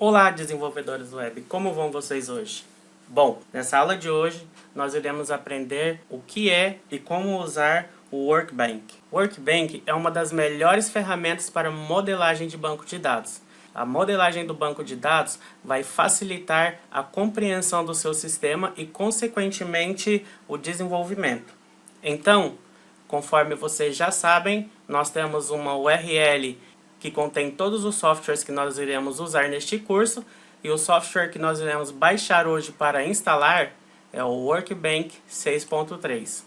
Olá, desenvolvedores web! Como vão vocês hoje? Bom, nessa aula de hoje nós iremos aprender o que é e como usar o Workbench. O Workbench é uma das melhores ferramentas para modelagem de banco de dados. A modelagem do banco de dados vai facilitar a compreensão do seu sistema e, consequentemente, o desenvolvimento. Então, conforme vocês já sabem, nós temos uma URL que contém todos os softwares que nós iremos usar neste curso, e o software que nós iremos baixar hoje para instalar é o Workbench 6.3.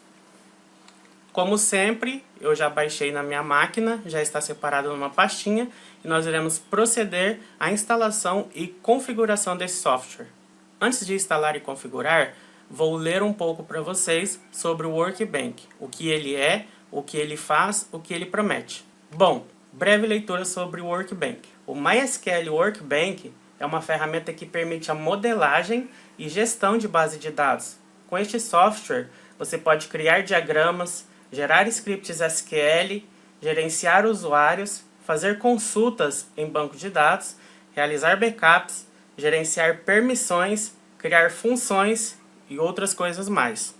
Como sempre, eu já baixei na minha máquina, já está separado numa pastinha, e nós iremos proceder à instalação e configuração desse software. Antes de instalar e configurar, vou ler um pouco para vocês sobre o Workbench, o que ele é, o que ele faz, o que ele promete. Bom, breve leitura sobre o Workbench. O MySQL Workbench é uma ferramenta que permite a modelagem e gestão de base de dados. Com este software, você pode criar diagramas, gerar scripts SQL, gerenciar usuários, fazer consultas em banco de dados, realizar backups, gerenciar permissões, criar funções e outras coisas mais.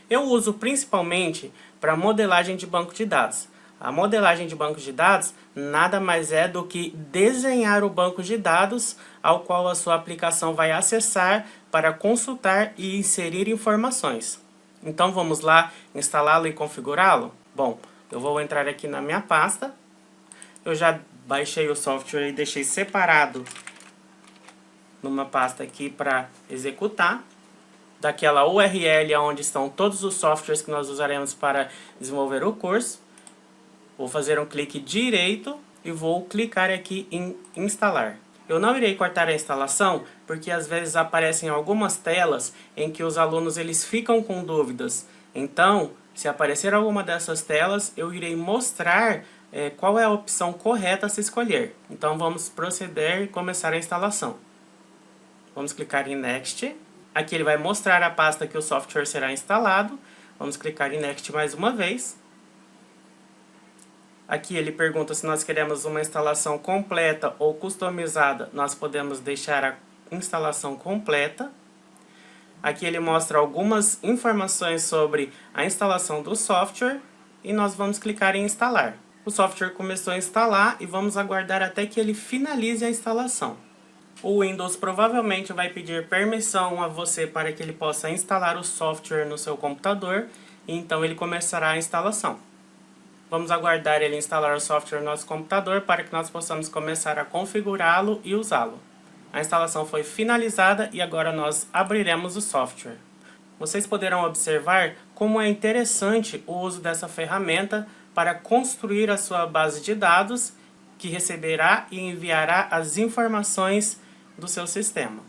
Eu uso principalmente para modelagem de banco de dados. A modelagem de banco de dados nada mais é do que desenhar o banco de dados ao qual a sua aplicação vai acessar para consultar e inserir informações. Então vamos lá instalá-lo e configurá-lo? Bom, eu vou entrar aqui na minha pasta. Eu já baixei o software e deixei separado numa pasta aqui para executar. Daquela URL onde estão todos os softwares que nós usaremos para desenvolver o curso. Vou fazer um clique direito e vou clicar aqui em instalar. Eu não irei cortar a instalação porque às vezes aparecem algumas telas em que os alunos eles ficam com dúvidas. Então, se aparecer alguma dessas telas, eu irei mostrar qual é a opção correta a se escolher. Então vamos proceder e começar a instalação. Vamos clicar em Next. Aqui ele vai mostrar a pasta que o software será instalado. Vamos clicar em Next mais uma vez. Aqui ele pergunta se nós queremos uma instalação completa ou customizada. Nós podemos deixar a instalação completa. Aqui ele mostra algumas informações sobre a instalação do software e nós vamos clicar em instalar. O software começou a instalar e vamos aguardar até que ele finalize a instalação. O Windows provavelmente vai pedir permissão a você para que ele possa instalar o software no seu computador e então ele começará a instalação. Vamos aguardar ele instalar o software no nosso computador para que nós possamos começar a configurá-lo e usá-lo. A instalação foi finalizada e agora nós abriremos o software. Vocês poderão observar como é interessante o uso dessa ferramenta para construir a sua base de dados que receberá e enviará as informações do seu sistema.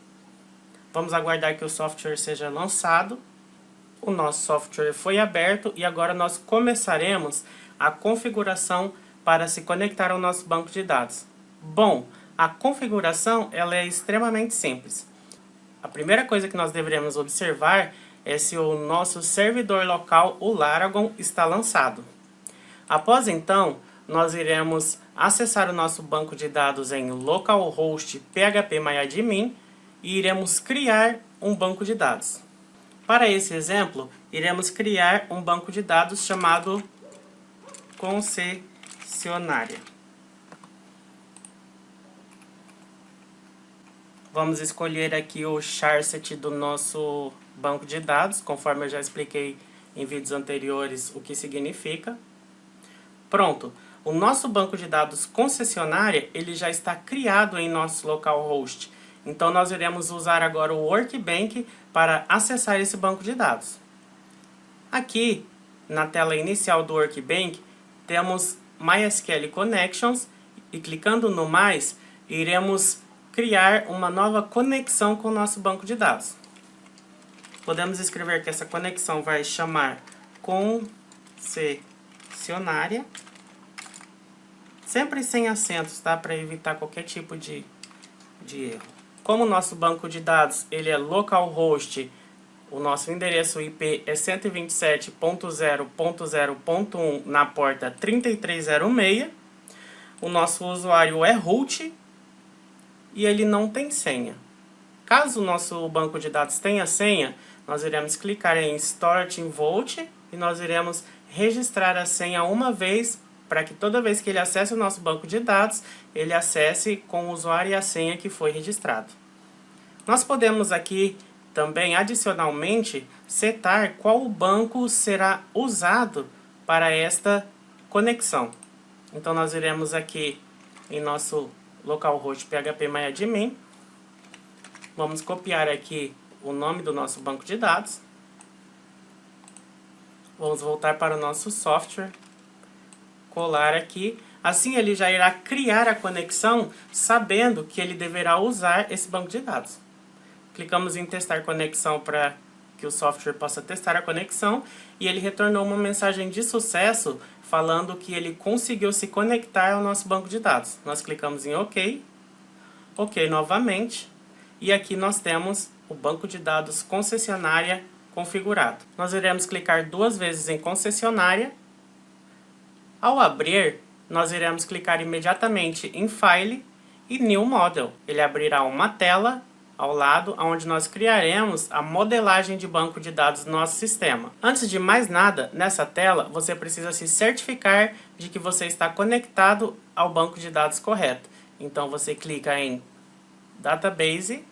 Vamos aguardar que o software seja lançado. O nosso software foi aberto e agora nós começaremos a configuração para se conectar ao nosso banco de dados. Bom, a configuração ela é extremamente simples. A primeira coisa que nós deveremos observar é se o nosso servidor local, o Laragon, está lançado. Após então, nós iremos acessar o nosso banco de dados em localhost phpMyAdmin e iremos criar um banco de dados. Para esse exemplo, iremos criar um banco de dados chamado concessionária. Vamos escolher aqui o charset do nosso banco de dados, conforme eu já expliquei em vídeos anteriores o que significa. Pronto, o nosso banco de dados concessionária ele já está criado em nosso localhost. Então nós iremos usar agora o Workbench para acessar esse banco de dados. Aqui, na tela inicial do Workbench, temos MySQL Connections e clicando no mais, iremos criar uma nova conexão com o nosso banco de dados. Podemos escrever que essa conexão vai chamar concessionária, sempre sem acentos, tá? Para evitar qualquer tipo de erro. Como o nosso banco de dados ele é localhost, o nosso endereço IP é 127.0.0.1 na porta 3306. O nosso usuário é root e ele não tem senha. Caso o nosso banco de dados tenha senha, nós iremos clicar em Stored in Vault e nós iremos registrar a senha uma vez para que toda vez que ele acesse o nosso banco de dados, ele acesse com o usuário e a senha que foi registrado. Nós podemos aqui também, adicionalmente, setar qual banco será usado para esta conexão. Então, nós iremos aqui em nosso localhost phpMyAdmin. Vamos copiar aqui o nome do nosso banco de dados. Vamos voltar para o nosso software. Colar aqui. Assim ele já irá criar a conexão sabendo que ele deverá usar esse banco de dados. Clicamos em testar conexão para que o software possa testar a conexão e ele retornou uma mensagem de sucesso falando que ele conseguiu se conectar ao nosso banco de dados. Nós clicamos em OK, OK novamente e aqui nós temos o banco de dados concessionária configurado. Nós iremos clicar 2 vezes em concessionária. Ao abrir, nós iremos clicar imediatamente em File e New Model. Ele abrirá uma tela ao lado, onde nós criaremos a modelagem de banco de dados do nosso sistema. Antes de mais nada, nessa tela, você precisa se certificar de que você está conectado ao banco de dados correto. Então, você clica em Database,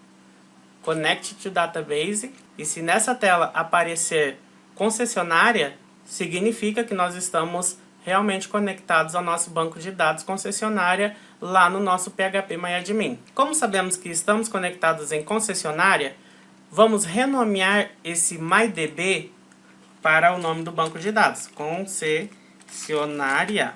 Connect to Database, e se nessa tela aparecer concessionária, significa que nós estamos realmente conectados ao nosso banco de dados concessionária lá no nosso phpMyAdmin. Como sabemos que estamos conectados em concessionária, vamos renomear esse MyDB para o nome do banco de dados, concessionária.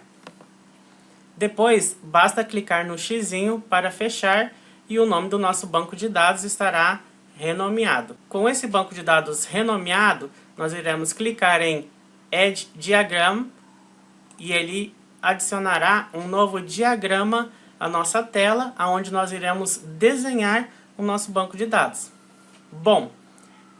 Depois, basta clicar no xizinho para fechar e o nome do nosso banco de dados estará renomeado. Com esse banco de dados renomeado, nós iremos clicar em Add Diagram e ele adicionará um novo diagrama à nossa tela, onde nós iremos desenhar o nosso banco de dados. Bom,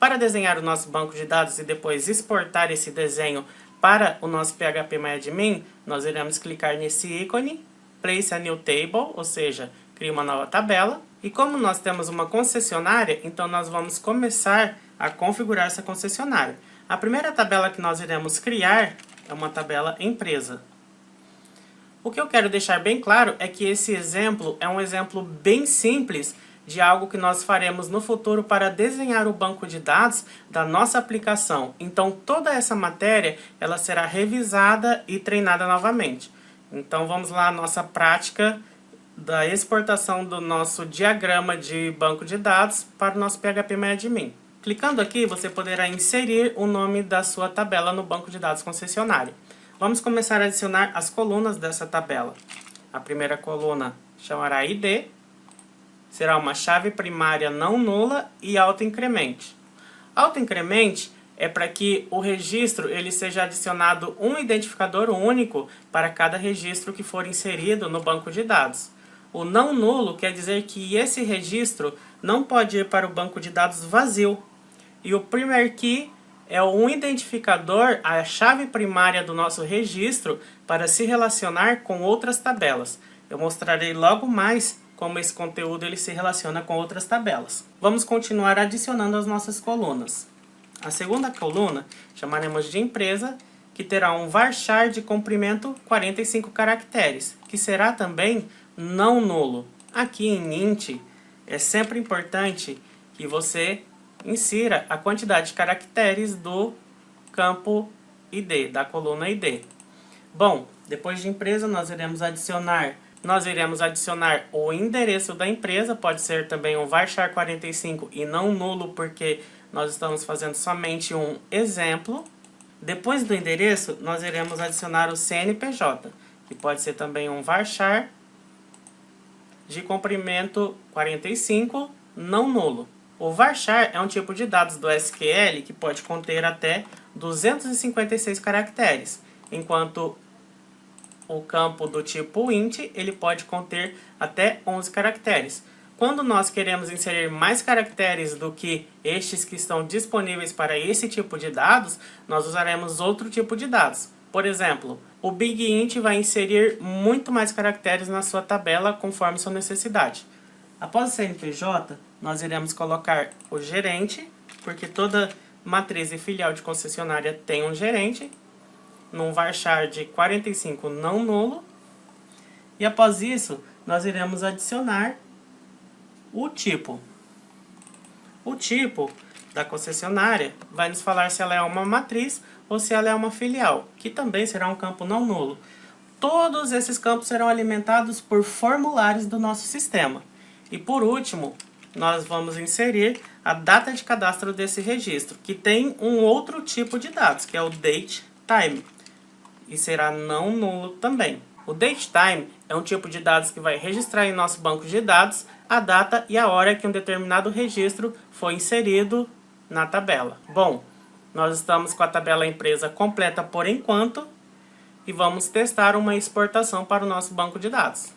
para desenhar o nosso banco de dados e depois exportar esse desenho para o nosso phpMyAdmin, nós iremos clicar nesse ícone, Place a New Table, ou seja, cria uma nova tabela. E como nós temos uma concessionária, então nós vamos começar a configurar essa concessionária. A primeira tabela que nós iremos criar é uma tabela empresa. O que eu quero deixar bem claro é que esse exemplo é um exemplo bem simples de algo que nós faremos no futuro para desenhar o banco de dados da nossa aplicação. Então, toda essa matéria ela será revisada e treinada novamente. Então, vamos lá à nossa prática da exportação do nosso diagrama de banco de dados para o nosso phpMyAdmin. Clicando aqui, você poderá inserir o nome da sua tabela no banco de dados concessionário. Vamos começar a adicionar as colunas dessa tabela. A primeira coluna chamará ID, será uma chave primária não nula e autoincremente. Autoincremente é para que o registro ele seja adicionado um identificador único para cada registro que for inserido no banco de dados. O não nulo quer dizer que esse registro não pode ir para o banco de dados vazio. E o primer key é um identificador, a chave primária do nosso registro para se relacionar com outras tabelas. Eu mostrarei logo mais como esse conteúdo ele se relaciona com outras tabelas. Vamos continuar adicionando as nossas colunas. A segunda coluna chamaremos de empresa, que terá um varchar de comprimento 45 caracteres, que será também não nulo. Aqui em int é sempre importante que você insira a quantidade de caracteres do campo ID, da coluna ID. Bom, depois de empresa nós iremos adicionar o endereço da empresa, pode ser também um varchar 45 e não nulo, porque nós estamos fazendo somente um exemplo. Depois do endereço, nós iremos adicionar o CNPJ, que pode ser também um varchar de comprimento 45 não nulo. O varchar é um tipo de dados do SQL que pode conter até 256 caracteres, enquanto o campo do tipo int ele pode conter até 11 caracteres. Quando nós queremos inserir mais caracteres do que estes que estão disponíveis para esse tipo de dados, nós usaremos outro tipo de dados. Por exemplo, o BigInt vai inserir muito mais caracteres na sua tabela conforme sua necessidade. Após o CNPJ, nós iremos colocar o gerente, porque toda matriz e filial de concessionária tem um gerente, num varchar de 45 não nulo. E após isso, nós iremos adicionar o tipo. O tipo da concessionária vai nos falar se ela é uma matriz ou se ela é uma filial, que também será um campo não nulo. Todos esses campos serão alimentados por formulários do nosso sistema. E por último, nós vamos inserir a data de cadastro desse registro, que tem um outro tipo de dados, que é o date time, e será não nulo também. O date time é um tipo de dados que vai registrar em nosso banco de dados a data e a hora que um determinado registro foi inserido na tabela. Bom, nós estamos com a tabela empresa completa por enquanto e vamos testar uma exportação para o nosso banco de dados.